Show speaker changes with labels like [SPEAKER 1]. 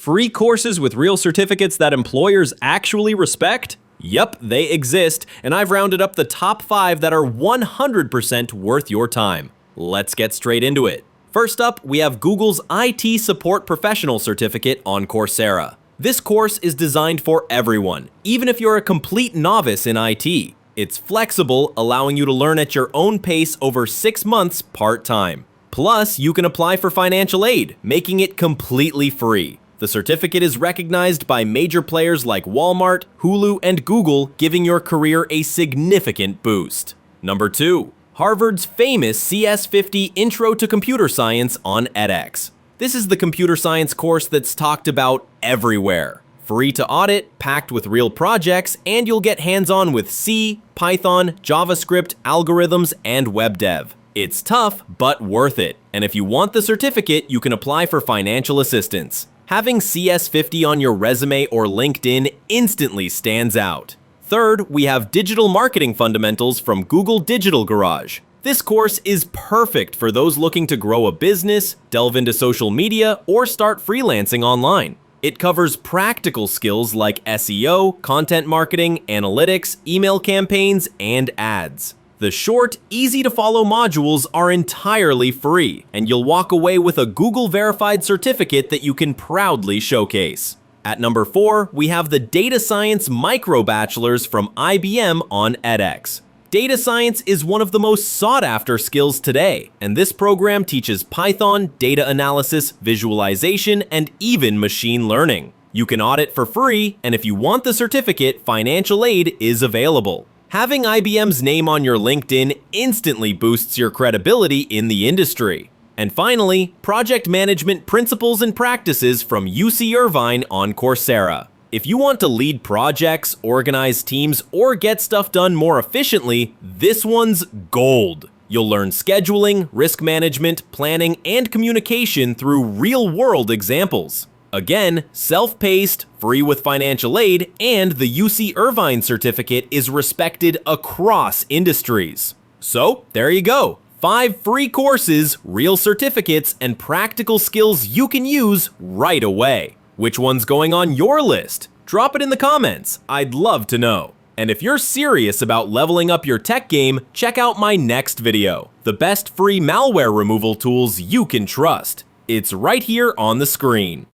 [SPEAKER 1] Free courses with real certificates that employers actually respect? Yep, they exist, and I've rounded up the top 5 that are 100% worth your time. Let's get straight into it. First up, we have Google's IT Support Professional Certificate on Coursera. This course is designed for everyone, even if you're a complete novice in IT. It's flexible, allowing you to learn at your own pace over 6 months part-time. Plus, you can apply for financial aid, making it completely free. The certificate is recognized by major players like Walmart, Hulu, and Google, giving your career a significant boost. Number 2. Harvard's famous CS50 Intro to Computer Science on edX. This is the computer science course that's talked about everywhere. Free to audit, packed with real projects, and you'll get hands-on with C, Python, JavaScript, algorithms, and web dev. It's tough, but worth it. And if you want the certificate, you can apply for financial assistance. Having CS50 on your resume or LinkedIn instantly stands out. Third, we have Digital Marketing Fundamentals from Google Digital Garage. This course is perfect for those looking to grow a business, delve into social media, or start freelancing online. It covers practical skills like SEO, content marketing, analytics, email campaigns, and ads. The short, easy-to-follow modules are entirely free, and you'll walk away with a Google-verified certificate that you can proudly showcase. At number 4, we have the Data Science Micro Bachelors from IBM on edX. Data science is one of the most sought-after skills today, and this program teaches Python, data analysis, visualization, and even machine learning. You can audit for free, and if you want the certificate, financial aid is available. Having IBM's name on your LinkedIn instantly boosts your credibility in the industry. And finally, Project Management Principles and Practices from UC Irvine on Coursera. If you want to lead projects, organize teams, or get stuff done more efficiently, this one's gold. You'll learn scheduling, risk management, planning, and communication through real-world examples. Again, self-paced, free with financial aid, and the UC Irvine certificate is respected across industries. So, there you go. 5 free courses, real certificates, and practical skills you can use right away. Which one's going on your list? Drop it in the comments. I'd love to know. And if you're serious about leveling up your tech game, check out my next video, the best free malware removal tools you can trust. It's right here on the screen.